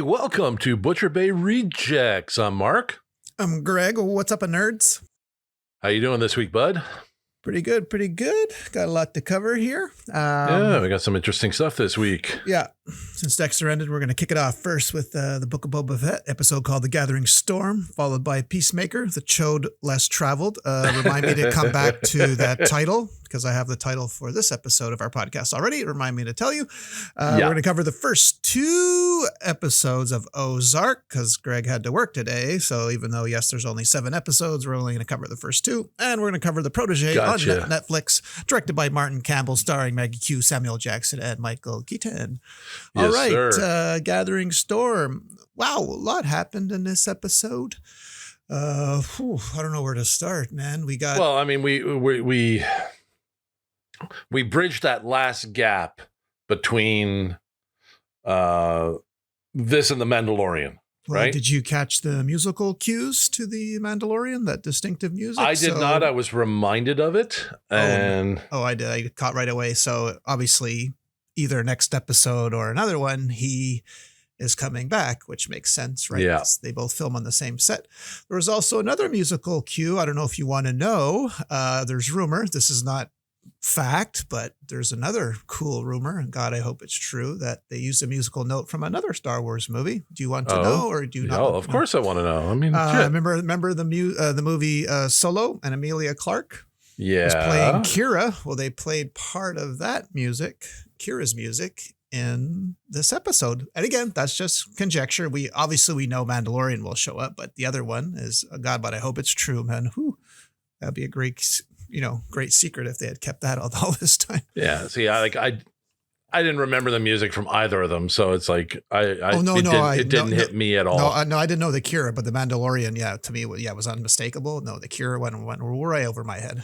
Hey, welcome to Butcher Bay Rejects. I'm Mark. I'm Greg. What's up, nerds? How you doing this week, bud? Pretty good, pretty good. Got a lot to cover here. Yeah, we got some interesting stuff this week. Yeah. Since Dexter ended, we're going to kick it off first with the Book of Boba Fett episode called The Gathering Storm, followed by Peacemaker, The Choad Less Traveled. Remind me to come back to that title because I have the title for this episode of our podcast already. Remind me to tell you. We're going to cover the first 2 episodes of Ozark because Greg had to work today. So even though, yes, there's only 7 episodes, we're only going to cover the first 2. And we're going to cover The Protege on Netflix, directed by Martin Campbell, starring Maggie Q, Samuel Jackson, and Michael Keaton. Yes, all right, sir. Gathering Storm. Wow, a lot happened in this episode. I don't know where to start, man. We got. Well, I mean, we bridged that last gap between this and The Mandalorian. Well, right? Did you catch the musical cues to The Mandalorian, that distinctive music? I did not. I was reminded of it. And I did. I caught right away. So obviously, either next episode or another one, he is coming back, which makes sense, right? Yeah. They both film on the same set. There was also another musical cue. I don't know if you want to know. There's rumor. This is not fact, but there's another cool rumor, and God, I hope it's true, that they used a musical note from another Star Wars movie. Do you want to know, or do you not? Oh, of course I want to know. I mean, remember the movie Solo, and Emilia Clarke was playing Kira. Well, they played part of that music, Kira's music, in this episode. And again, that's just conjecture. We know Mandalorian will show up, but the other one is God, but I hope it's true, man. That'd be a great secret if they had kept that all this time. Yeah. See, I didn't remember the music from either of them, so it's like it didn't hit me at all. No, I didn't know the Kira, but the Mandalorian, to me, it was unmistakable. No, the Kira went way over my head.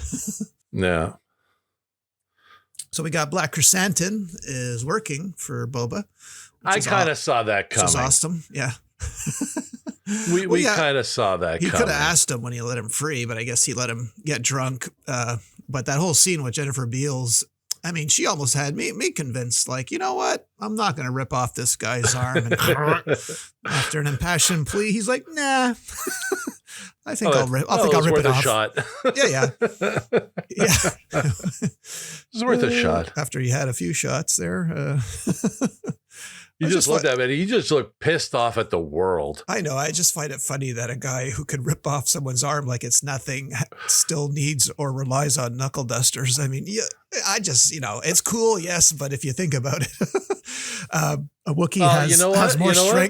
Yeah. So we got Black Chrysanthemum is working for Boba. I kind of saw that coming. Which is awesome. Yeah. We kind of saw that he coming. Could have asked him when he let him free, but I guess he let him get drunk. But that whole scene with Jennifer Beals, I mean, she almost had me convinced, like, you know what? I'm not going to rip off this guy's arm. And after an impassioned plea, he's like, nah. I think I'll rip it off. Shot. Yeah. It's worth a shot. After he had a few shots there. You just looked at it. He just looked pissed off at the world. I know. I just find it funny that a guy who could rip off someone's arm like it's nothing still needs or relies on knuckle dusters. I mean, yeah, I just, it's cool, yes, but if you think about it, a Wookiee has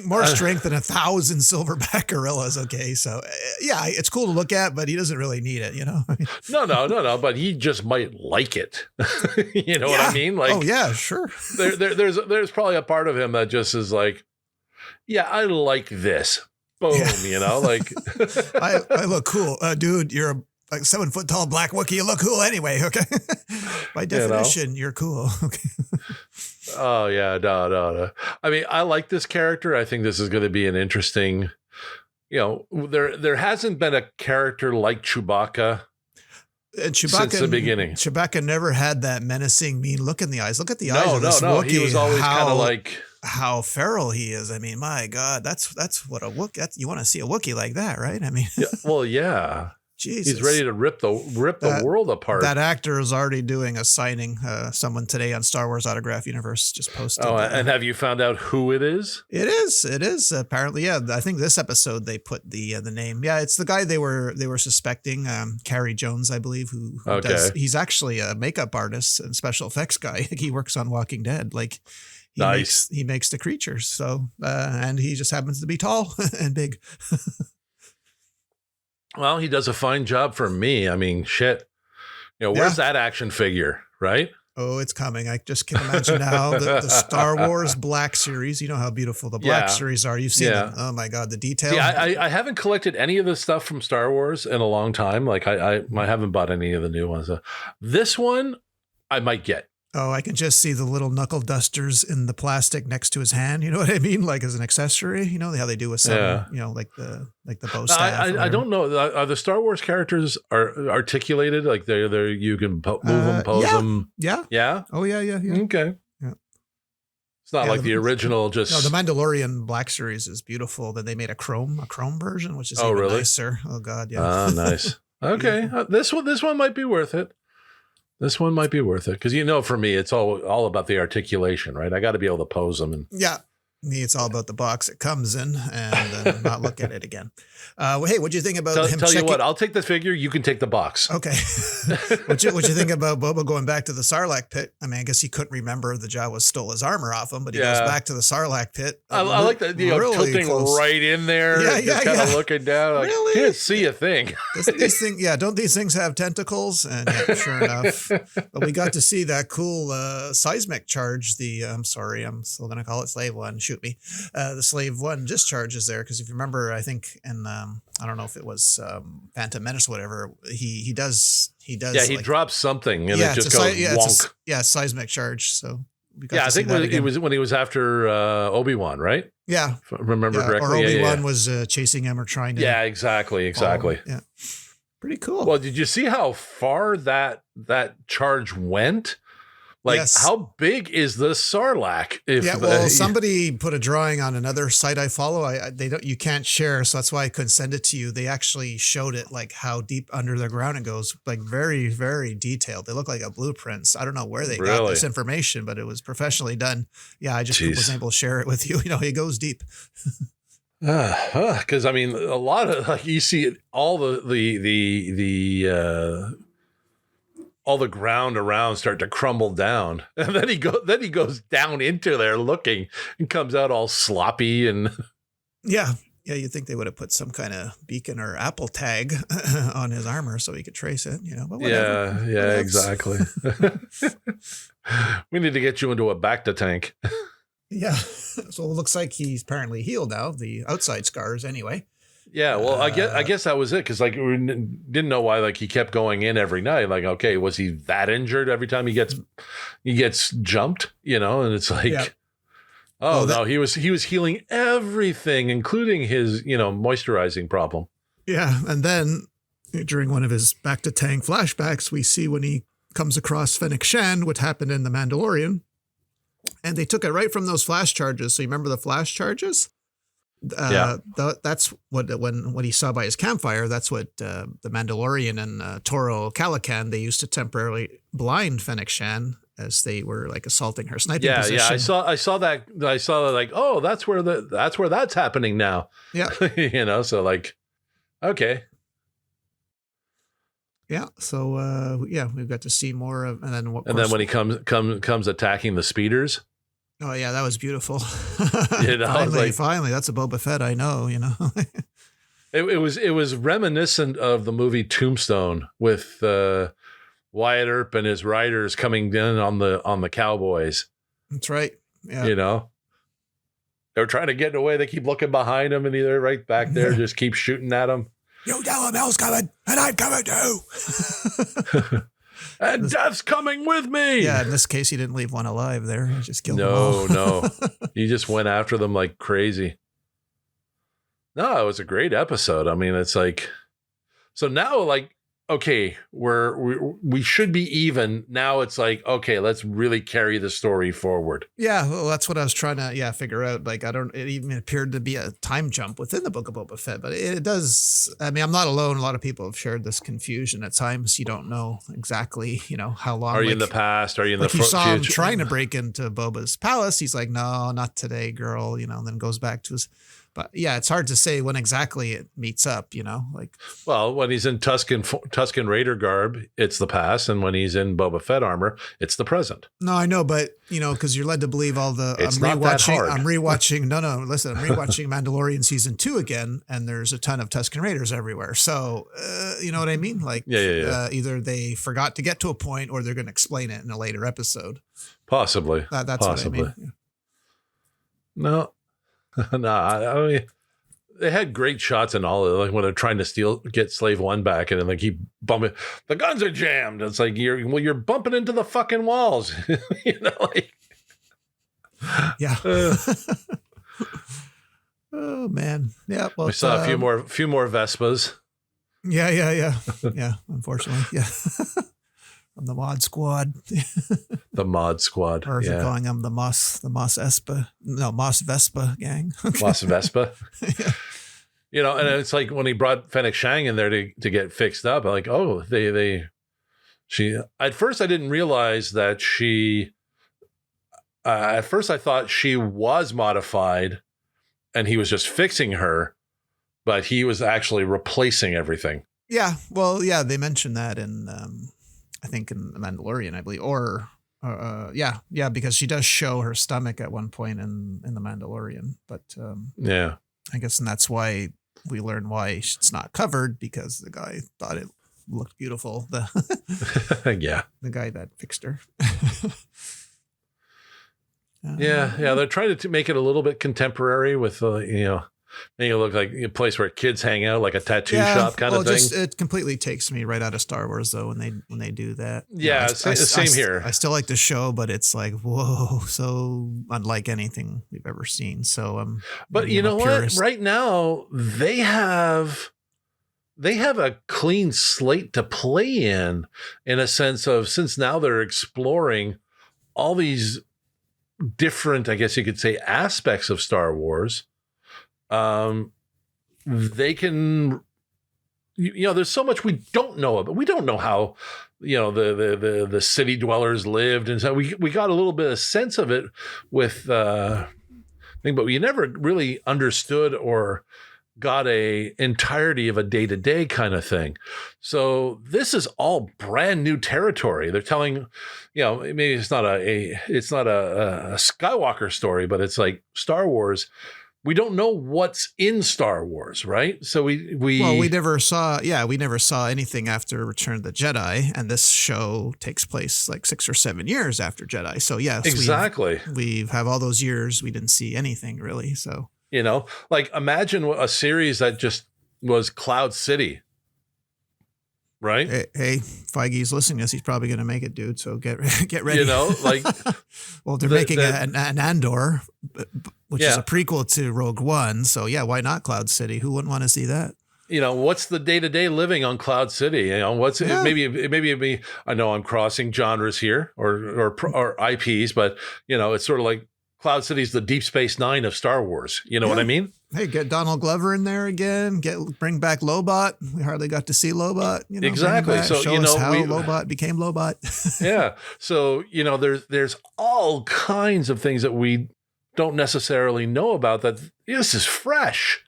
more strength than 1,000 silverback gorillas. Okay, so yeah, it's cool to look at, but he doesn't really need it. No. But he just might like it. You know what I mean? Like, oh yeah, sure. There's probably a part of him that just is like, yeah, I like this. Boom. Yeah. Like I look cool, dude. You're a 7 foot tall black Wookiee. You look cool anyway. Okay. By definition, you're cool. Okay. Oh yeah, no. I mean, I like this character. I think this is going to be an interesting. There hasn't been a character like Chewbacca. Since the beginning. Chewbacca never had that menacing, mean look in the eyes. Look at the eyes of this Wookiee. He was always kind of like how feral he is. I mean, my God, that's what a Wookiee. You want to see a Wookiee like that, right? I mean, yeah. Jesus. He's ready to rip the world apart. That actor is already doing a signing. Someone today on Star Wars Autograph Universe just posted. Oh, and have you found out who it is? It is apparently. Yeah, I think this episode they put the name. Yeah, it's the guy they were suspecting, Carrie Jones, I believe, who does. He's actually a makeup artist and special effects guy. He works on Walking Dead. Like he makes the creatures. So and he just happens to be tall and big. Well, he does a fine job for me. I mean, shit. Where's that action figure, right? Oh, it's coming. I just can imagine now the Star Wars Black series. You know how beautiful the Black series are. You've seen them. Oh my God, the detail. Yeah, I haven't collected any of the stuff from Star Wars in a long time. Like I haven't bought any of the new ones. This one I might get. Oh, I can just see the little knuckle dusters in the plastic next to his hand. You know what I mean? Like as an accessory, how they do with some, like the bow staff. I don't know. Are the Star Wars characters are articulated? Like they're you can move them, pose them. Yeah. Yeah. Oh yeah. Okay. Yeah. It's not Yeah, like the original. Just No, the Mandalorian Black Series is beautiful. Then they made a chrome version, which is even really? nicer. Oh God, yeah. Oh, nice. Okay, this one might be worth it. This one might be worth it because for me, it's all about the articulation, right? I got to be able to pose them and. Yeah. Me, it's all about the box it comes in and then not look at it again. Hey, what'd you think about him? Tell you what, I'll take the figure. You can take the box. Okay. What'd you think about Boba going back to the Sarlacc pit? I mean, I guess he couldn't remember the Jawas stole his armor off him, but he goes back to the Sarlacc pit. I like that, really tilting close. Right in there. Yeah, kind of looking down. Like, really? Can't see a thing. Don't these things have tentacles? And yeah, sure enough. But we got to see that cool seismic charge. I'm sorry, I'm still going to call it Slave One. Shoot me. The Slave One discharges there. Because if you remember, I think in, I don't know if it was Phantom Menace or whatever, he does. Yeah, he drops something and it just goes wonk. Seismic charge. So I think when he was after Obi-Wan, right? Yeah. If I remember correctly. Or Obi-Wan was chasing him or trying to. Yeah, exactly. Yeah. Pretty cool. Well, did you see how far that charge went? Like, how big is the Sarlacc? Somebody put a drawing on another site I follow. You can't share, so that's why I couldn't send it to you. They actually showed it, like how deep under the ground it goes, like very, very detailed. They look like a blueprints. I don't know where they got this information, but it was professionally done. Yeah, I just wasn't able to share it with you. It goes deep. Because I mean, a lot of you see all all the ground around start to crumble down, and then he goes down into there looking and comes out all sloppy and. Yeah, you'd think they would have put some kind of beacon or Apple tag on his armor so he could trace it. But whatever. Yeah, exactly. We need to get you into a Bacta tank. Yeah, so it looks like he's apparently healed now. The outside scars, anyway. Yeah, well, I guess that was it because we didn't know why he kept going in every night. Like, okay, was he that injured every time he gets jumped? And it's like, no, he was healing everything, including his moisturizing problem. Yeah, and then during one of his back to Tang flashbacks, we see when he comes across Fennec Shen, what happened in The Mandalorian, and they took it right from those flash charges. So you remember the flash charges? That's what when he saw by his campfire. That's what the Mandalorian and Toro Calican, they used to temporarily blind Fennec Shen as they were assaulting her sniping position. Yeah, I saw that. I saw like, oh, that's where that's happening now. Yeah, so okay. Yeah, so we've got to see more of, and then then when he comes attacking the speeders. Oh yeah, that was beautiful. Finally, that's a Boba Fett I know. It was reminiscent of the movie Tombstone with Wyatt Earp and his riders coming in on the cowboys. That's right. Yeah. They're trying to get away. They keep looking behind them, and they're right back there, just keep shooting at them. You tell him hell's coming, and I'm coming too. And death's coming with me. Yeah, in this case, he didn't leave one alive there. He just killed them all. No. He just went after them like crazy. No, it was a great episode. I mean, it's like, so now okay, we should be even. Now it's like, okay, let's really carry the story forward. Yeah, well, that's what I was trying to figure out. It even appeared to be a time jump within the Book of Boba Fett, but it does. I mean, I'm not alone. A lot of people have shared this confusion. At times, you don't know exactly, how long. Are you in the past? Are you in the future? You saw him trying to break into Boba's palace. He's like, no, not today, girl. And then goes back to his. But yeah, it's hard to say when exactly it meets up, Well, when he's in Tusken Raider garb, it's the past. And when he's in Boba Fett armor, it's the present. No, I know. But, because you're led to believe all the... It's not that hard. I'm rewatching... No, listen. I'm rewatching Mandalorian Season 2 again, and there's a ton of Tusken Raiders everywhere. So, you know what I mean? Either they forgot to get to a point or they're going to explain it in a later episode. Possibly. That's Possibly. what I mean. Yeah. No. I mean, they had great shots and all of it, when they're trying to get Slave One back, and then they keep bumping. The guns are jammed. It's like you're bumping into the fucking walls. Yeah. Oh man. Yeah. Well, we saw a few more Vespas. Yeah. Yeah. Unfortunately. Yeah. I'm the Mod Squad. The Mod Squad. Or is it calling them the Moss Vespa gang? Moss Vespa. Yeah. You know, and it's like when he brought Fennec Shen in there to get fixed up, I'm like, oh, she, at first I didn't realize that at first I thought she was modified and he was just fixing her, but he was actually replacing everything. Yeah. Well, yeah, they mentioned that in, I think in The Mandalorian, I believe, yeah, because she does show her stomach at one point in The Mandalorian, but yeah, I guess, and that's why we learn why it's not covered, because the guy thought it looked beautiful. Yeah, the guy that fixed her. Yeah, they're trying to make it a little bit contemporary with make it look like a place where kids hang out, like a tattoo shop kind of thing. It completely takes me right out of Star Wars though when they do that. Yeah, same here. I still like the show, but it's like, whoa, so unlike anything we've ever seen. So but you know what? Right now they have a clean slate to play in a sense of, since now they're exploring all these different, I guess you could say, aspects of Star Wars. They can, there's so much we don't know about. We don't know how, the city dwellers lived, and so we got a little bit of sense of it with thing, but we never really understood or got a entirety of a day-to-day kind of thing. So this is all brand new territory. They're telling, maybe it's not a Skywalker story, but it's like Star Wars. We don't know what's in Star Wars, right? So we never saw anything after Return of the Jedi, and this show takes place like 6 or 7 years after Jedi. So yes, exactly. We have all those years we didn't see anything really. So like imagine a series that just was Cloud City, right? Hey, Feige's listening to us. He's probably going to make it, dude. So get ready. Well, they're making an Andor, which is a prequel to Rogue One. So yeah, why not Cloud City? Who wouldn't want to see that? What's the day-to-day living on Cloud City? Maybe it'd be, I know I'm crossing genres here or IPs, but it's sort of like Cloud City's the Deep Space Nine of Star Wars. You know what I mean? Hey, get Donald Glover in there again. Bring back Lobot. We hardly got to see Lobot. Exactly. So show us how Lobot became Lobot. Yeah. So there's all kinds of things that we don't necessarily know about. That this is fresh.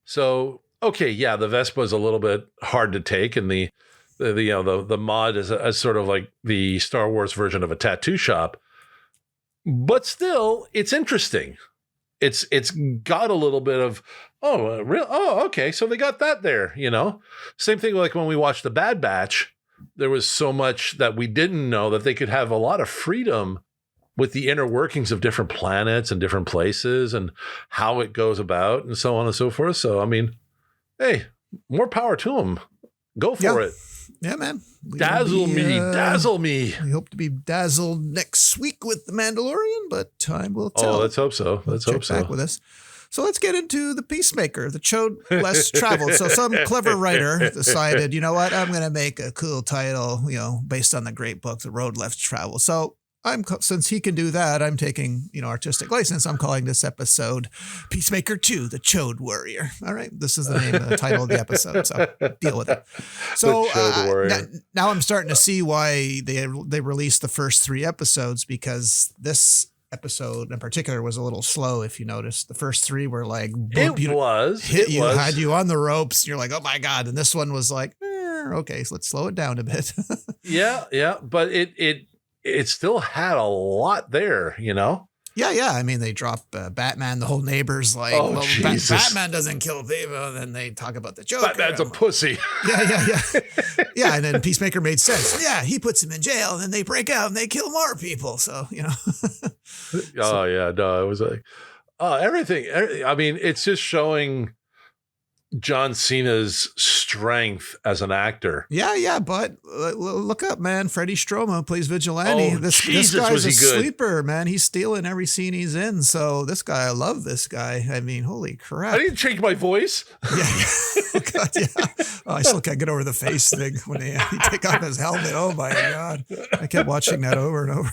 So okay, yeah, the Vespa is a little bit hard to take, and the mod is as sort of like the Star Wars version of a tattoo shop. But still, it's interesting. It's got a little bit of, okay, so they got that there, Same thing like when we watched The Bad Batch, there was so much that we didn't know, that they could have a lot of freedom with the inner workings of different planets and different places and how it goes about and so on and so forth. So, I mean, hey, more power to them. Go for it. Yeah, man. Dazzle me. We hope to be dazzled next week with The Mandalorian, but time will tell. Oh, let's hope so. Let's hope so. Back with us. So let's get into the Peacemaker, the Choad less traveled. So some clever writer decided, you know what, I'm going to make a cool title, based on the great book, The Road Less Traveled. So since he can do that, I'm taking, artistic license. I'm calling this episode Peacemaker 2, the Choad Warrior. All right. This is the name of the title of the episode. So deal with it. So now I'm starting to see why they released the first 3 episodes, because this episode in particular was a little slow. If you notice, the first 3 were like, had you on the ropes. And you're like, oh my God. And this one was like, okay, so let's slow it down a bit. Yeah. But it still had a lot there, Yeah. I mean, they drop Batman. The whole neighbor's like, Batman doesn't kill people. And then they talk about the Joker. Batman's a pussy. Yeah. Yeah. And then Peacemaker made sense. Yeah. He puts him in jail, and then they break out and they kill more people. So, Oh, yeah. No, it was like, everything. I mean, it's just showing John Cena's strength as an actor. Yeah, but look up, man. Freddie Stroma plays Vigilante. Oh, this Jesus, guy's was he a good. sleeper, man. He's stealing every scene he's in. So this guy, I love this guy. I mean, holy crap. I didn't change my voice. Yeah. Oh, God, yeah. Oh, I still can't get over the face thing when he take off his helmet. Oh, my God. I kept watching that over and over.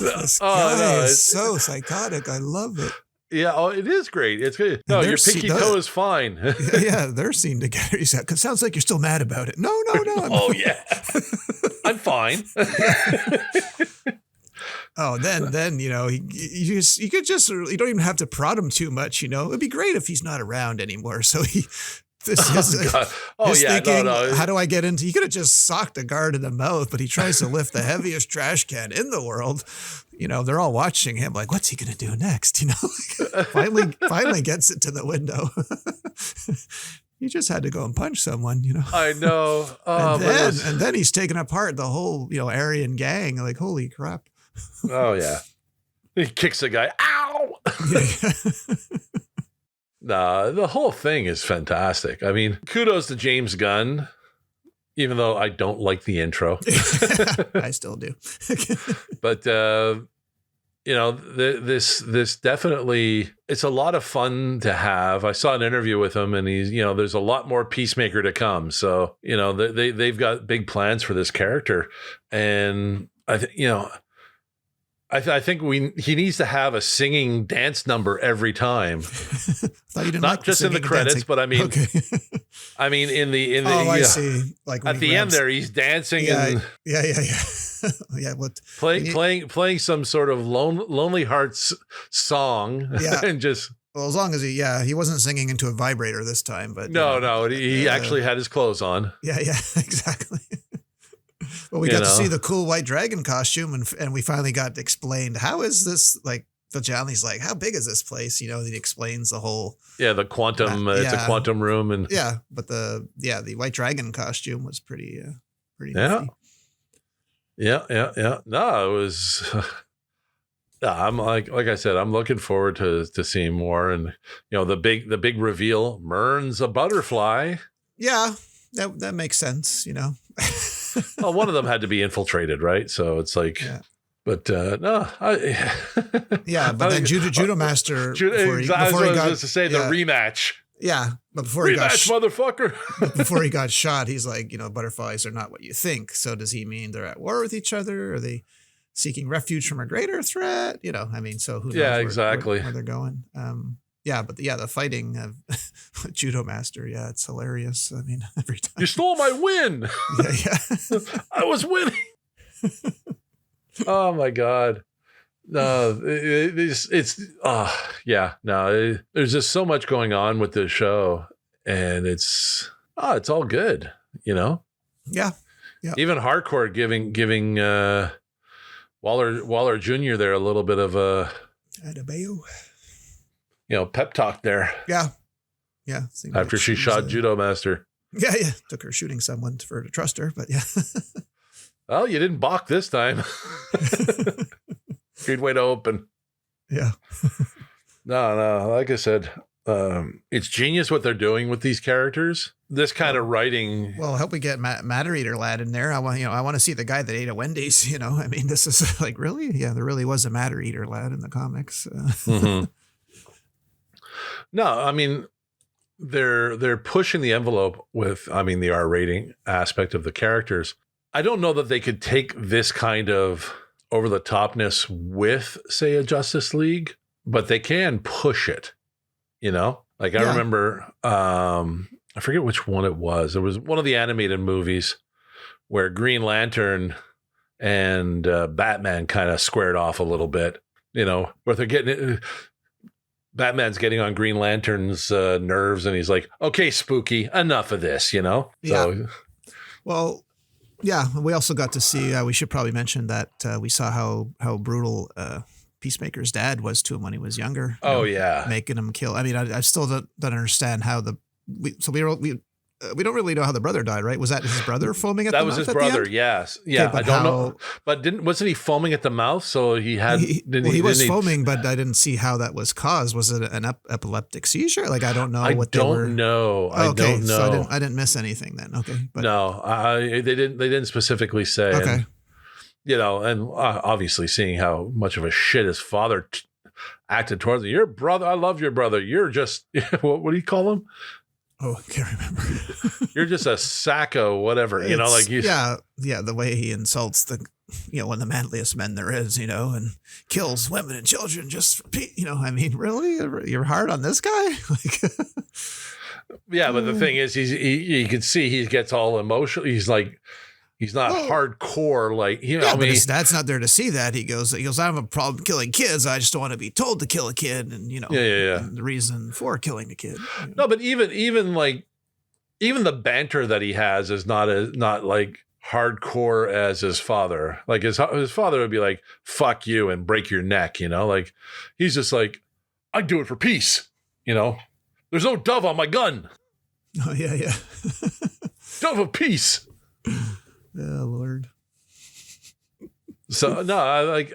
This guy is so psychotic. I love it. Yeah, oh, it is great. It's good. No, your pinky toe is fine. Yeah, they're seen together. He said, "Cause sounds like you're still mad about it." No. Oh yeah, I'm fine. Oh, then you know you could just you don't even have to prod him too much. You know, it'd be great if he's not around anymore. So his thinking, no. How do I get into? He could have just socked a guard in the mouth, but he tries to lift the heaviest trash can in the world. You know, they're all watching him like, what's he going to do next? You know, finally gets it to the window. He just had to go and punch someone, you know. I know. And then he's taking apart the whole, you know, Aryan gang. Like, holy crap. Oh, yeah. He kicks the guy. Ow! Nah, the whole thing is fantastic. I mean, kudos to James Gunn, even though I don't like the intro. I still do. But, you know, this definitely, it's a lot of fun to have. I saw an interview with him and he's, you know, there's a lot more Peacemaker to come. So, you know, they've got big plans for this character. And I think, you know, I think he needs to have a singing dance number every time. Not just in the credits, dancing. But I mean, okay. I mean in the I see. Like at the end there, he's dancing yeah. What playing some sort of Lonely Hearts song, and just. Well, as long as he wasn't singing into a vibrator this time, but no, he actually had his clothes on. Yeah, exactly. Well, we got to see the cool white dragon costume, and we finally got explained how is this like. Vigilante's like, how big is this place? You know, he explains the whole. Yeah, the quantum. It's a quantum room, and but the white dragon costume was pretty nifty. Yeah. No, it was. I'm like I said, I'm looking forward to seeing more, and you know, the big reveal. Mern's a butterfly. Yeah, that makes sense. You know. Well, one of them had to be infiltrated, right? So it's like. Yeah. But no, but then Judo Master. I was going to say the rematch. Yeah, but before he got motherfucker. Before he got shot, he's like, you know, butterflies are not what you think. So does he mean they're at war with each other? Are they seeking refuge from a greater threat? You know, I mean, so who knows? Yeah, exactly where they're going. But the fighting of Judo Master, it's hilarious. I mean, every time you stole my win. Yeah. I was winning. Oh my God. No, there's just so much going on with this show, and it's all good, you know? Yeah. Even Hardcore giving Waller Jr. there a little bit of a pep talk there. Yeah. After she shot Judo Master. Yeah. Took her shooting someone for her to trust her, but yeah. Well, you didn't balk this time. Good way to open. Yeah. No. Like I said, it's genius what they're doing with these characters. This kind of writing. Well, I hope we get Matter Eater Lad in there. I want to see the guy that ate a Wendy's. You know, I mean, this is like really, there really was a Matter Eater Lad in the comics. Mm-hmm. No, I mean. They're pushing the envelope with, the R rating aspect of the characters. I don't know that they could take this kind of over the topness with, say, a Justice League, but they can push it, you know? Like I remember, I forget which one it was. It was one of the animated movies where Green Lantern and Batman kind of squared off a little bit, you know, where they're getting Batman's getting on Green Lantern's nerves, and he's like, okay, Spooky, enough of this, you know? So, well, yeah, we also got to see, we should probably mention that we saw how brutal Peacemaker's dad was to him when he was younger. Oh, yeah. Making him kill. I mean, I still don't understand how we don't really know how the brother died, right? Was that his brother foaming at the That mouth? was his at the brother. end? Yes. Yeah. Okay, I don't know, but wasn't he foaming at the mouth? So he had. He was foaming, but I didn't see how that was caused. Was it an epileptic seizure? Like I don't know what they were. Know. Oh, okay, I don't know. So I didn't miss anything then. Okay, but no, they didn't specifically say. Okay. And, you know, and obviously seeing how much of a shit his father acted towards him. Your brother, I love your brother. You're just what do you call him? Oh, I can't remember. You're just a sacco, whatever. You know, like yeah. The way he insults one of the manliest men there is, and kills women and children just I mean, really, you're hard on this guy. Like, yeah, but the thing is, you can see he gets all emotional. He's like. He's not hardcore, like I mean, his dad's not there to see that. He goes, I don't have a problem killing kids. I just don't want to be told to kill a kid, and and the reason for killing a kid. No, but even the banter that he has is not like hardcore as his father. Like his father would be like, "Fuck you" and break your neck. Like he's just like, "I do it for peace." There's no dove on my gun. Oh yeah. Dove of peace. Oh Lord. So no, I like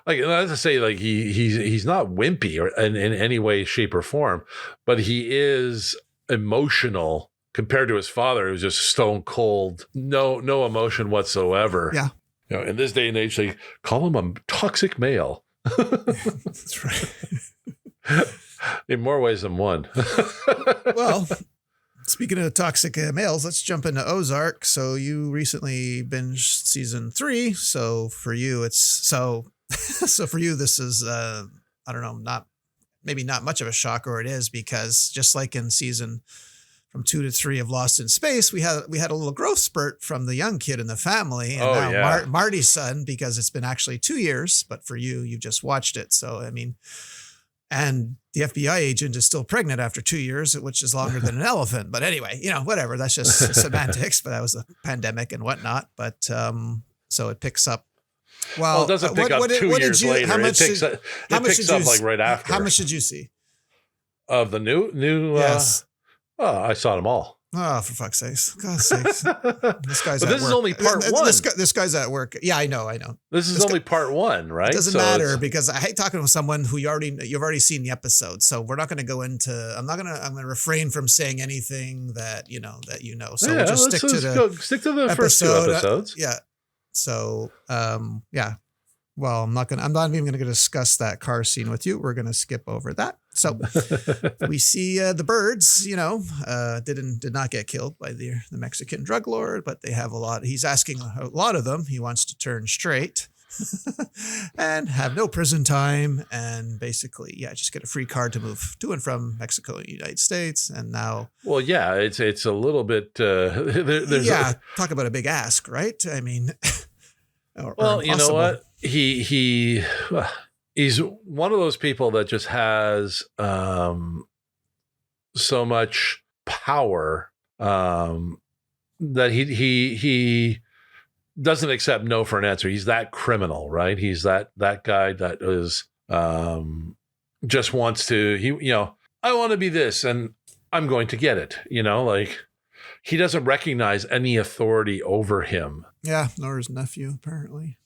as I say, like he's not wimpy or in any way, shape, or form, but he is emotional compared to his father, who's just stone cold, no emotion whatsoever. Yeah. In this day and age, they call him a toxic male. That's right. In more ways than one. Well. Speaking of toxic males, let's jump into Ozark. So you recently binged season 3. So for you, this is, I don't know, maybe not much of a shock, or it is, because just like in season from 2 to 3 of Lost in Space, we had a little growth spurt from the young kid in the family. And Marty's son, because it's been actually 2 years, but for you've just watched it. So, I mean, and the FBI agent is still pregnant after 2 years, which is longer than an elephant. But anyway, whatever. That's just semantics. But that was a pandemic and whatnot. But so it picks up. Well, it doesn't pick up 2 years later. It picks up like right after. How much did you see of the new? Yes. I saw them all. Oh, for fuck's sakes! God's sakes! This guy's. But this is only part one. This guy's at work. Yeah, I know. This is only part one, right? It doesn't matter because I hate talking with someone who you've already seen the episode. So we're not going to go into. I'm going to refrain from saying anything that you know. So we'll just stick to the first 2 episodes. Yeah. So yeah. Well, I'm not even going to discuss that car scene with you. We're going to skip over that. So we see the birds, did not get killed by the Mexican drug lord, but they have a lot. He's asking a lot of them. He wants to turn straight and have no prison time. And basically, just get a free card to move to and from Mexico and the United States. And now. Well, yeah, it's a little bit. Talk about a big ask, right? I mean. Well, you know what? He's one of those people that just has so much power that he doesn't accept no for an answer. He's that criminal, right? He's that guy that is just wants to. I want to be this, and I'm going to get it. Like he doesn't recognize any authority over him. Yeah, nor his nephew, apparently.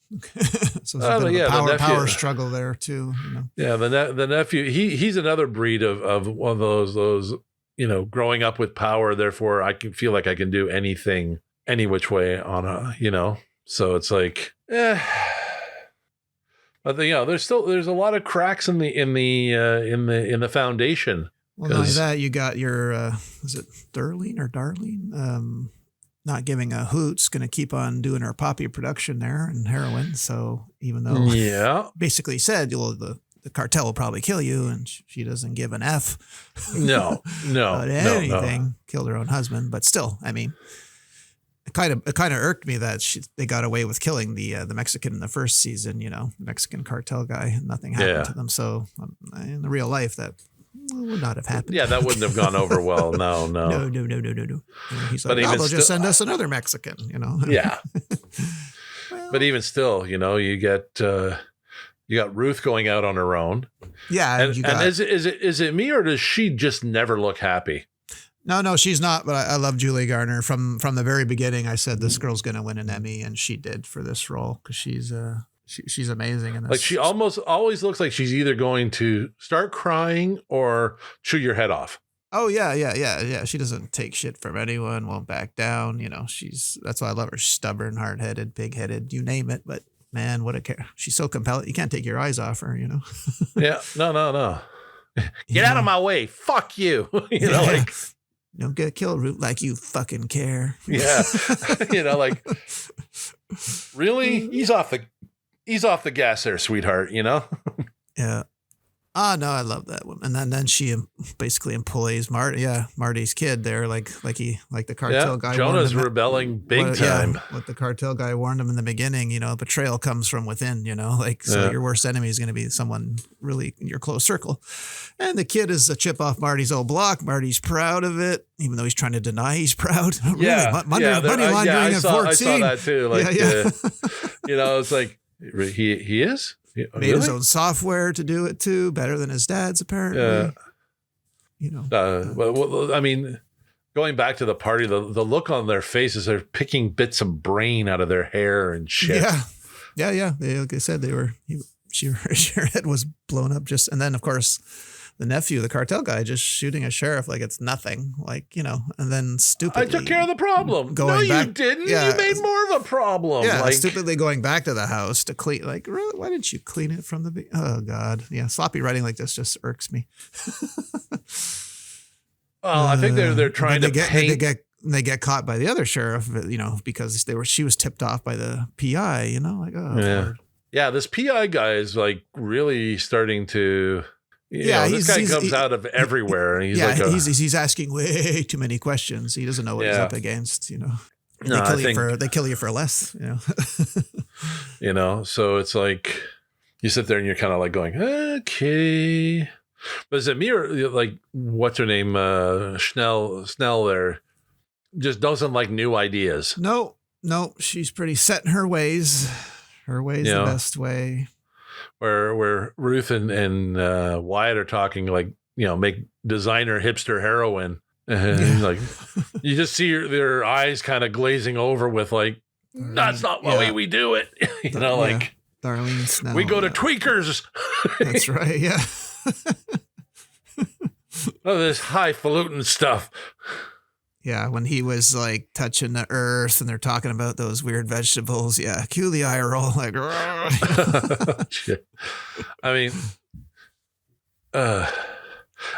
So there's a bit of a power struggle there too. Yeah, the nephew. He's another breed of one of those. Growing up with power. Therefore, I can feel like I can do anything, any which way on a. So it's like, But there's a lot of cracks in the foundation. Well, not only that, you got your was it Darlene? Not giving a hoot's going to keep on doing her poppy production there and heroin. So even though basically said, the cartel will probably kill you, and she doesn't give an F. No. Anything. Killed her own husband, but still, I mean, it kind of irked me that they got away with killing the Mexican in the first season. The Mexican cartel guy. Nothing happened to them. So in the real life, that would not have happened. Yeah, that wouldn't have gone over well. No. No. He's like, they'll just send us another Mexican, Yeah. Well, but even still, you got Ruth going out on her own. Yeah. And is it me, or does she just never look happy? No, she's not. But I love Julie Garner from the very beginning. I said this girl's going to win an Emmy, and she did for this role because she's amazing in this. Like she almost always looks like she's either going to start crying or chew your head off. Oh yeah. She doesn't take shit from anyone. Won't back down. You know, that's why I love her. She's stubborn, hard-headed, big-headed, you name it. But man, she's so compelling. You can't take your eyes off her. You know. Yeah. No. Get out of my way. Fuck you. You know, like. Don't get killed, Root, like you fucking care. Yeah. You know, like, really? Ease off the gas there, sweetheart, you know? Yeah. Oh, no, I love that woman. And then she basically employs Marty's kid there, like the cartel guy. Jonah's rebelling big time. What the cartel guy warned him in the beginning, you know, betrayal comes from within, you know, like, so your worst enemy is going to be someone really in your close circle. And the kid is a chip off Marty's old block. Marty's proud of it, even though he's trying to deny he's proud. Yeah. Money laundering at 14. I saw that too. Like, you know, it's like, he is? Made his own software to do it too, better than his dad's apparently. You know, well, I mean, going back to the party, the look on their faces, they're picking bits of brain out of their hair and shit. Yeah. Like I said, her head was blown up and then of course the nephew, the cartel guy, just shooting a sheriff like it's nothing, like, you know, and then stupidly. I took care of the problem. You didn't. You made more of a problem. Yeah, like, stupidly going back to the house to clean. Like, really? Why didn't you clean it from the? Oh God, yeah, sloppy writing like this just irks me. Well, I think they're trying to paint. They get caught by the other sheriff, you know, because she was tipped off by the PI, you know, like Lord. Yeah, this PI guy is like really starting to. This guy comes out of everywhere, and he's asking way too many questions. He doesn't know what he's up against, you know. They kill you for less, you know. You know, so it's like you sit there and you're kind of like going, okay. But is it me or like what's her name, Snell there, just doesn't like new ideas? No, she's pretty set in her ways. Her way's the best way. Where Ruth and Wyatt are talking like, you know, make designer hipster heroin. And like you just see their eyes kind of glazing over with like, that's not the way we do it. You know, like Darlene Snell. We go to tweakers. That's right. Yeah. Oh, this highfalutin stuff. Yeah, when he was like touching the earth and they're talking about those weird vegetables. Yeah, cue the eye roll. Like, shit. I mean,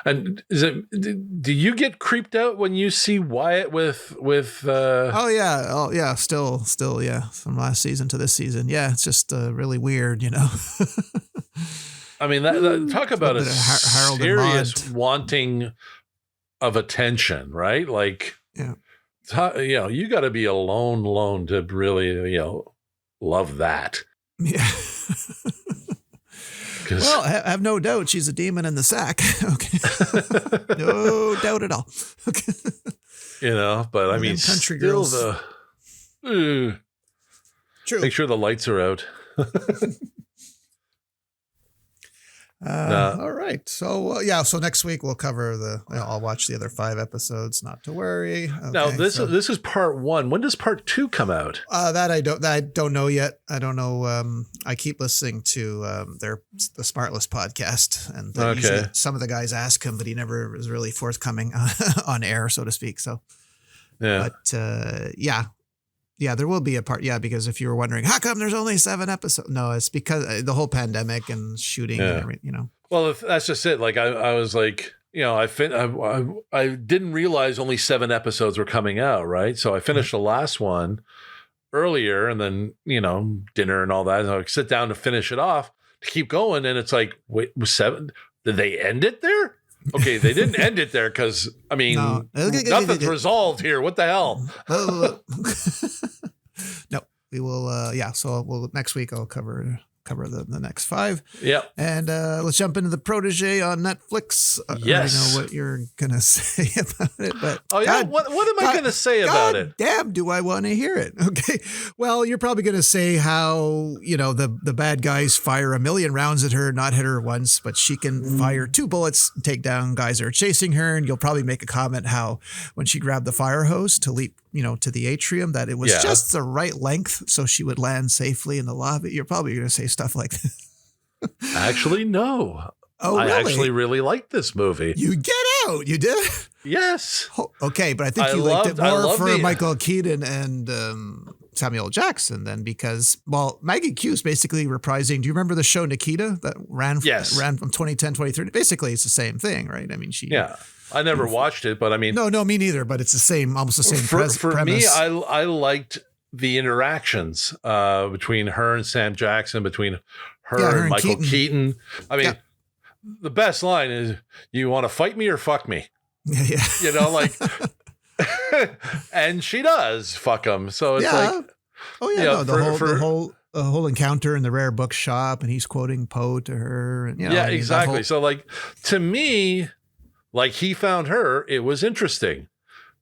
and do you get creeped out when you see Wyatt with? Oh yeah, still, yeah, from last season to this season. Yeah, it's just really weird, you know. I mean, that talk about a serious wanting of attention, right? Like, you know, you got to be alone to really, you know, love that. Yeah. Well, I have no doubt she's a demon in the sack. Okay. No doubt at all. Okay. You know, but I mean, country still girls. True. Make sure the lights are out. All right. So, so next week we'll cover I'll watch the other 5 episodes, not to worry. Okay, now, this is part 1. When does part 2 come out? That I don't know yet. I don't know. I keep listening to the Smartless podcast, and usually some of the guys ask him, but he never was really forthcoming on air, so to speak. So, but yeah, there will be a part. Yeah, because if you were wondering, how come there's only 7 episodes? No, it's because the whole pandemic and shooting and everything, you know. Well, that's just it. Like I was like, you know, I didn't realize only 7 episodes were coming out, right? So I finished the last one earlier, and then, you know, dinner and all that. And I sit down to finish it off to keep going, and it's like, wait, was 7? Did they end it there? Okay, they didn't end it there because, I mean, nothing's resolved here. What the hell? No, we will. So next week I'll cover cover the next 5. Yep. And let's jump into The Protege on Netflix. Yes. I already know what you're going to say about it, but what am I going to say about it? Damn, do I want to hear it? Okay. Well, you're probably going to say how, the bad guys fire a million rounds at her, not hit her once, but she can fire 2 bullets and take down guys that are chasing her. And you'll probably make a comment how when she grabbed the fire hose to leap, to the atrium, that it was just the right length so she would land safely in the lobby. You're probably going to say stuff like that. Actually, no. Oh, really? I actually really liked this movie. You get out. You did? Yes. Okay, but I think you liked it more for Michael Keaton and Samuel Jackson then because, Maggie Q's basically reprising. Do you remember the show Nikita that ran from 2010, 2013? Basically, it's the same thing, right? I mean, Yeah. I never watched it, but I mean. No, me neither, but it's almost the same premise. For me, I liked the interactions between her and Sam Jackson, between her and Michael Keaton. I mean, the best line is, "You want to fight me or fuck me?" Yeah. And she does fuck him. So it's the whole encounter in the rare bookshop, and he's quoting Poe to her. And, exactly. So to me, he found her, it was interesting.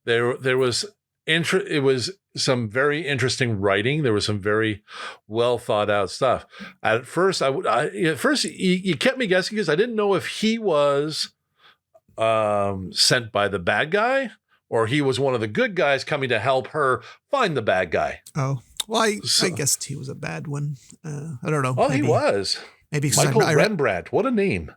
There was it was some very interesting writing. There was some very well thought out stuff. At first, you kept me guessing because I didn't know if he was sent by the bad guy or he was one of the good guys coming to help her find the bad guy. Oh, well, I guessed he was a bad one. I don't know. Well, he was. Maybe Michael Rembrandt. What a name.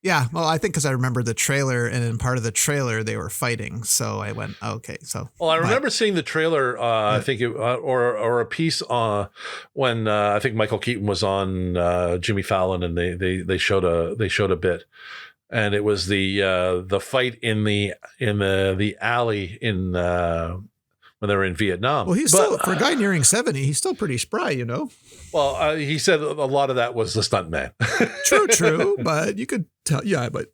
Yeah, well, I think because I remember the trailer, and in part of the trailer they were fighting, so I went, okay. So, well, I remember seeing the trailer. I think or a piece when I think Michael Keaton was on Jimmy Fallon, and they showed a bit, and it was the fight in the alley in when they were in Vietnam. Well, he's still, for a guy nearing 70, he's still pretty spry, Well, he said a lot of that was the stuntman. True, but you could tell. Yeah, but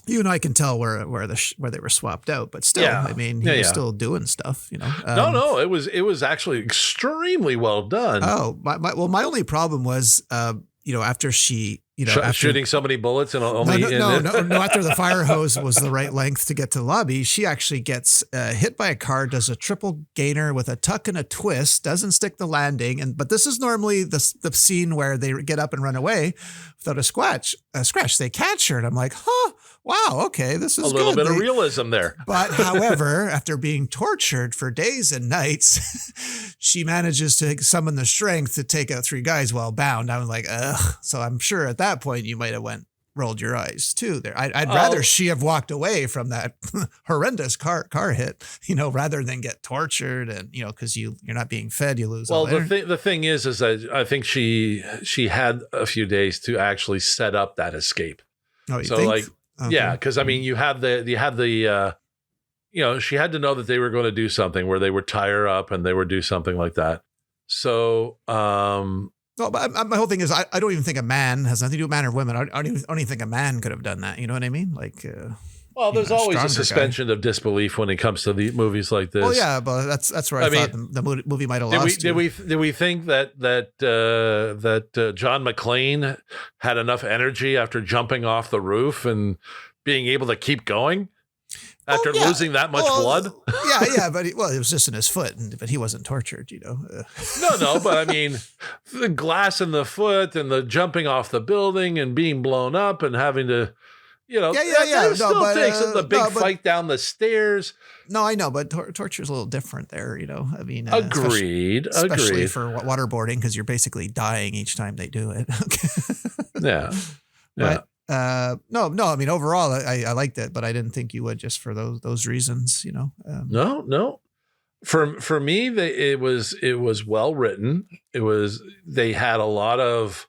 you and I can tell where they were swapped out. But still, I mean, he was still doing stuff. No, it was actually extremely well done. Oh, my only problem was, after she. After shooting so many bullets and only no. After the fire hose was the right length to get to the lobby, she actually gets hit by a car, does a triple gainer with a tuck and a twist, doesn't stick the landing, but this is normally the scene where they get up and run away without a scratch. They catch her, and I'm like, wow, okay, this is a little bit of realism there. But however, after being tortured for days and nights, she manages to summon the strength to take out 3 guys while bound. I was like, ugh. So I'm sure at that point you might have rolled your eyes too there. I'd rather she have walked away from that horrendous car hit, rather than get tortured and, because you're not being fed, you lose. Well, the thing is I think she had a few days to actually set up that escape. Oh, you think? Okay. Yeah, because I mean, she had to know that they were going to do something where they would tie her up and they would do something like that. So, no, but my whole thing is I don't even think a man has nothing to do with man or women. I don't even think a man could have done that. You know what I mean? Well, there's always a suspension of disbelief when it comes to the movies like this. Well, yeah, but that's where I thought the movie might have lost. Did we think that John McClane had enough energy after jumping off the roof and being able to keep going after losing that much blood? Yeah, but it was just in his foot, but he wasn't tortured, No, but I mean, the glass in the foot and the jumping off the building and being blown up and having to. That still takes the big fight down the stairs. No, I know, but torture is a little different there. I mean, agreed. Especially for waterboarding, because you're basically dying each time they do it. Yeah. But no. I mean, overall, I liked it, but I didn't think you would just for those reasons. No. For me, it was well written. They had a lot of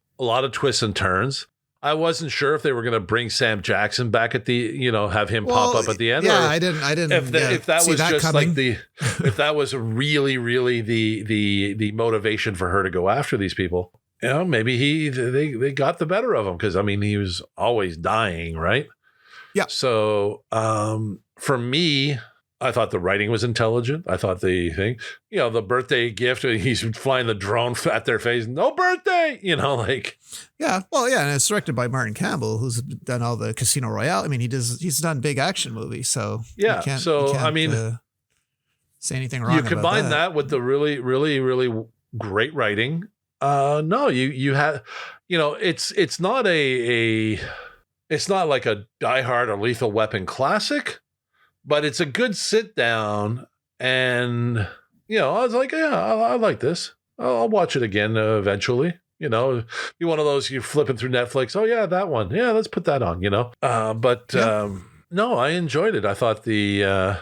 twists and turns. I wasn't sure if they were going to bring Sam Jackson back at the, have him pop up at the end. Yeah, I didn't. If that was just coming. if that was really, really the motivation for her to go after these people, maybe they got the better of him because I mean he was always dying, right? Yeah. So for me, I thought the writing was intelligent. I thought the thing, the birthday gift, he's flying the drone at their face. No birthday, like. Yeah. Well, yeah. And it's directed by Martin Campbell, who's done all the Casino Royale. I mean, he's done big action movies. So yeah. You can't, say anything wrong. You combine that with the really, really, really great writing. No, you have, it's not it's not like a Die Hard or Lethal Weapon classic, but it's a good sit down. And, I was like, yeah, I like this. I'll watch it again eventually. Be one of those, you're flipping through Netflix. Oh yeah, that one. Yeah, let's put that on, no, I enjoyed it. I thought the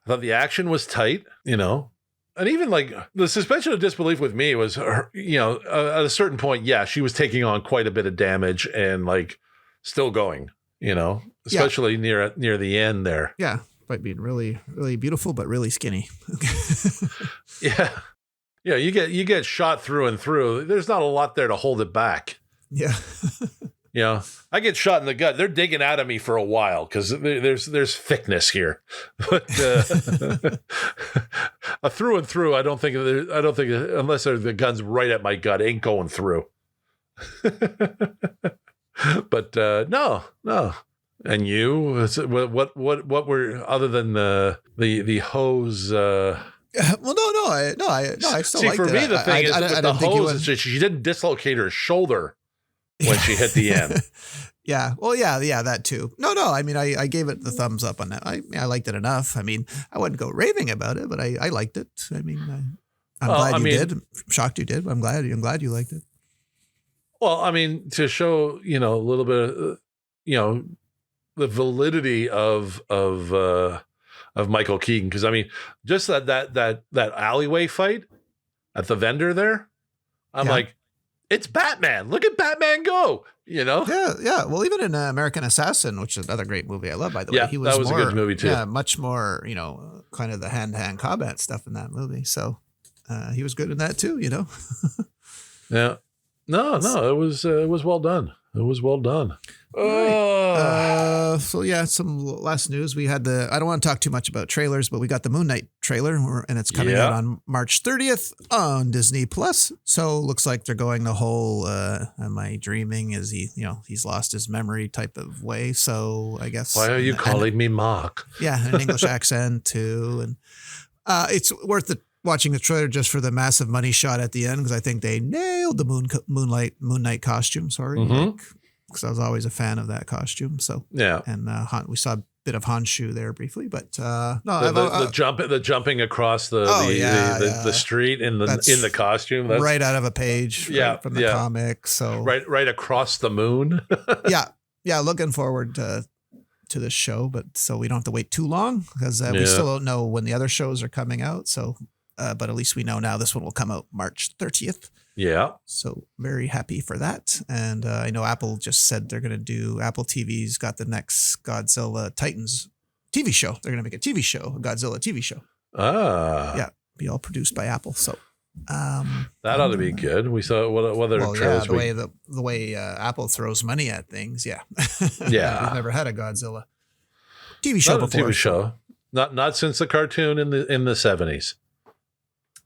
action was tight, and even like the suspension of disbelief with me was, at a certain point, yeah, she was taking on quite a bit of damage and like still going, especially near the end there. Yeah. By being really, really beautiful, but really skinny. Yeah. Yeah. You get shot through and through. There's not a lot there to hold it back. Yeah. I get shot in the gut. They're digging out of me for a while because there's thickness here. But through and through, I don't think unless the gun's right at my gut, ain't going through. But no. And you, what were, other than the hose? Well, no. I still like for that. me the thing is with the hose, she didn't dislocate her shoulder when she hit the end. Yeah. Well, yeah, that too. No. I mean, I gave it the thumbs up on that. I liked it enough. I mean, I wouldn't go raving about it, but I liked it. I mean, I'm glad you did. I'm shocked you did. I'm glad you liked it. Well, I mean, to show a little bit of the validity of Michael Keaton, because I mean, just that alleyway fight at the vendor there, I'm like, it's Batman. Look at Batman go. Yeah. Well, even in American Assassin, which is another great movie I love, by the way, that was a good movie too. Yeah, much more, kind of the hand-to-hand combat stuff in that movie. So he was good in that too. Yeah. No, it was well done. It was well done. Right. So yeah, some last news. We had I don't want to talk too much about trailers, but we got the Moon Knight trailer, and it's coming out on March 30th on Disney Plus. So looks like they're going the whole am I dreaming? Is he, he's lost his memory type of way. So I guess. Why are you calling me Mark? Yeah, an English accent too, and it's worth it. Watching the trailer just for the massive money shot at the end, because I think they nailed the Moon Knight costume. Sorry, because I was always a fan of that costume. So yeah, and we saw a bit of Honshu there briefly, but no, the jumping across the street in the costume, that's right out of a page, from the comic. So right across the moon. yeah, looking forward to this show, but so we don't have to wait too long because we still don't know when the other shows are coming out. So. But at least we know now this one will come out March 30th. Yeah. So very happy for that. And I know Apple just said they're going to do, Apple TV's got the next Godzilla Titans TV show. They're going to make a TV show, a Godzilla TV show. Yeah. Be all produced by Apple. So that ought to be good. We saw the way Apple throws money at things. Yeah. Yeah. We've never had a Godzilla TV show before. TV show. Not since the cartoon in the 70s.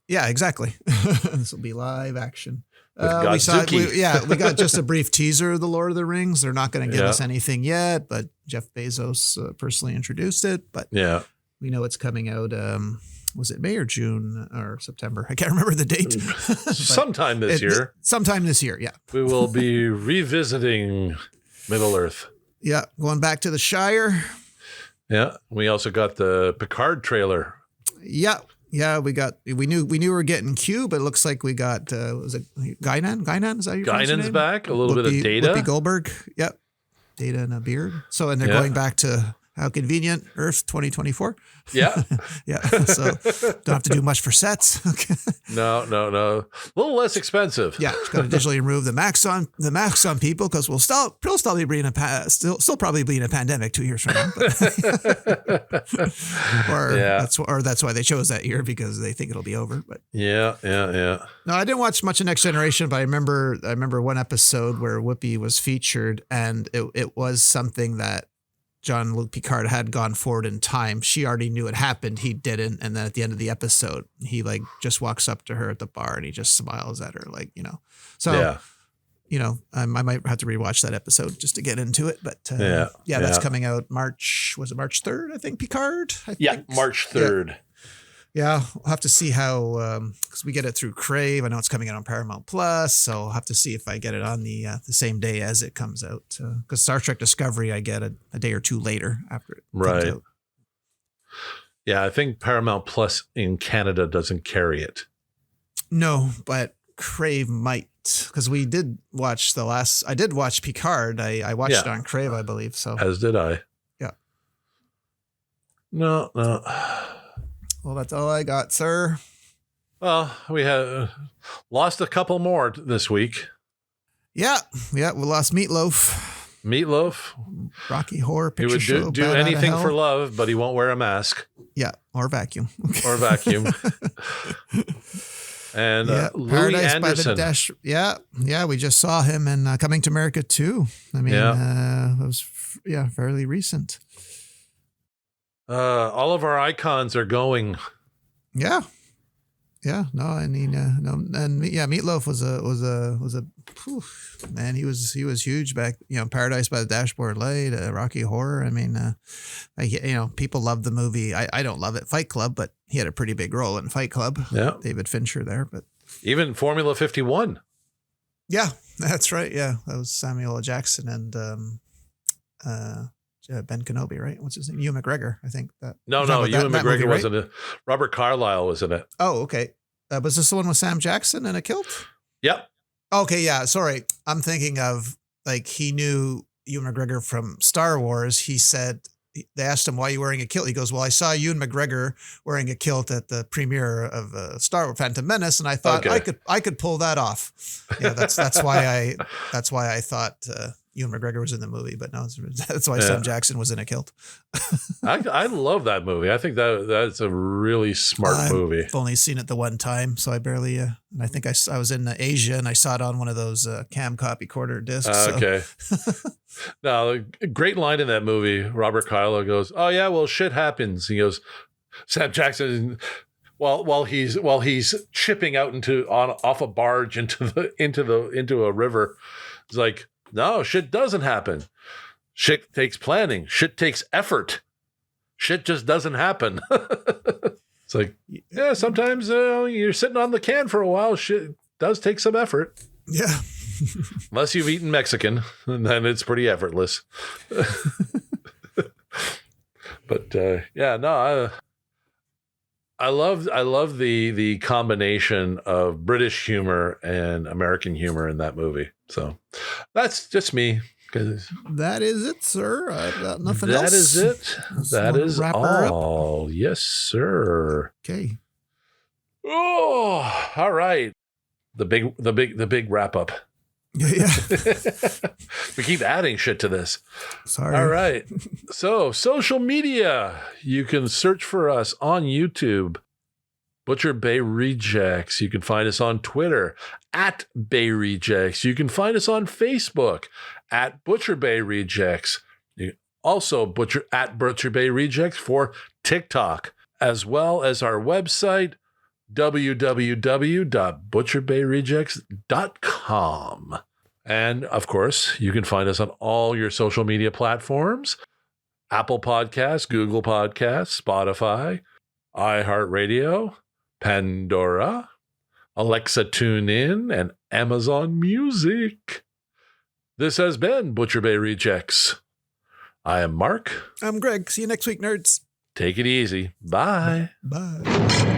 Yeah, exactly. This will be live action. We got just a brief teaser of the Lord of the Rings. They're not going to give us anything yet, but Jeff Bezos personally introduced it. But we know it's coming out. Was it May or June or September? I can't remember the date. Sometime this year. Sometime this year, yeah. We will be revisiting Middle Earth. Yeah, going back to the Shire. Yeah, we also got the Picard trailer. Yeah. Yeah, we knew we were getting Q, but it looks like we got was it Guinan? Guinan, is that your Guinan's name? Back, a little bit of Data. Whoopi Goldberg. Yep. Data and a beard. So they're going back to how convenient, Earth 2024. Yeah. Yeah. So don't have to do much for sets. Okay. No. A little less expensive. Yeah. Just got to digitally remove the masks on people because we'll still probably be in a pandemic 2 years from now. That's why they chose that year, because they think it'll be over. But yeah. No, I didn't watch much of Next Generation, but I remember one episode where Whoopi was featured, and it was something that Jean-Luc Picard had gone forward in time. She already knew it happened. He didn't. And then at the end of the episode, he like just walks up to her at the bar and he just smiles at her, like, So, I might have to rewatch that episode just to get into it. But that's coming out March. Was it March 3rd? I think Picard. March 3rd. Yeah, we'll have to see how, because we get it through Crave. I know it's coming out on Paramount Plus, so I'll have to see if I get it on the same day as it comes out. Because Star Trek Discovery, I get a day or two later after it comes out. Yeah, I think Paramount Plus in Canada doesn't carry it. No, but Crave might, because we did watch I did watch Picard. I watched it on Crave, I believe. So as did I. Yeah. No. Well, that's all I got, sir. Well, we have lost a couple more this week. Yeah, we lost Meatloaf. Rocky Horror Picture Show. He would do anything for love, but he won't wear a mask. Yeah, or vacuum. And Louis Paradise Anderson. By the Dash. Yeah, we just saw him in Coming to America 2. I mean, it was fairly recent. All of our icons are going. Yeah. No, I mean, Meatloaf was a man. He was huge back. Paradise by the Dashboard Light, Rocky Horror. I mean, people love the movie. I don't love it. Fight Club, but he had a pretty big role in Fight Club. Yeah, David Fincher there, but even Formula 51. Yeah, that's right. Yeah, that was Samuel L. Jackson and Ben Kenobi, right? What's his name? Ewan McGregor, I think. No, Ewan McGregor wasn't it. Robert Carlyle was in it. Oh, okay. Was this the one with Sam Jackson in a kilt? Yep. Okay, yeah. Sorry. I'm thinking of, like, he knew Ewan McGregor from Star Wars. He said, they asked him, why are you wearing a kilt? He goes, well, I saw Ewan McGregor wearing a kilt at the premiere of Star Wars Phantom Menace, and I thought I could pull that off. Yeah, that's why I thought Ewan McGregor was in the movie, but no, that's why Sam Jackson was in a kilt. I love that movie. I think that's a really smart movie. I've only seen it the one time, so I barely. And I think I was in Asia and I saw it on one of those cam copy quarter discs. Okay. No, a great line in that movie. Robert Carlyle goes, "Oh yeah, well shit happens." He goes, Sam Jackson. While he's chipping out off a barge into a river, it's like, no, shit doesn't happen. Shit takes planning. Shit takes effort. Shit just doesn't happen. It's like, yeah, sometimes you're sitting on the can for a while. Shit does take some effort. Yeah. Unless you've eaten Mexican, and then it's pretty effortless. But I love the combination of British humor and American humor in that movie. So that's just me. That is it, sir. I've got nothing else. That is it. That is all. Yes, sir. Okay. Oh, all right. The big wrap up. Yeah. We keep adding shit to this. Sorry. All right. So, social media. You can search for us on YouTube, Butcher Bay Rejects. You can find us on Twitter at Bay Rejects. You can find us on Facebook at Butcher Bay Rejects. Also at Butcher Bay Rejects for TikTok, as well as our website, www.butcherbayrejects.com. And of course, you can find us on all your social media platforms: Apple Podcasts, Google Podcasts, Spotify, iHeartRadio, Pandora, Alexa TuneIn, and Amazon Music. This has been Butcher Bay Rejects. I am Mark. I'm Greg. See you next week, nerds. Take it easy. Bye. Bye.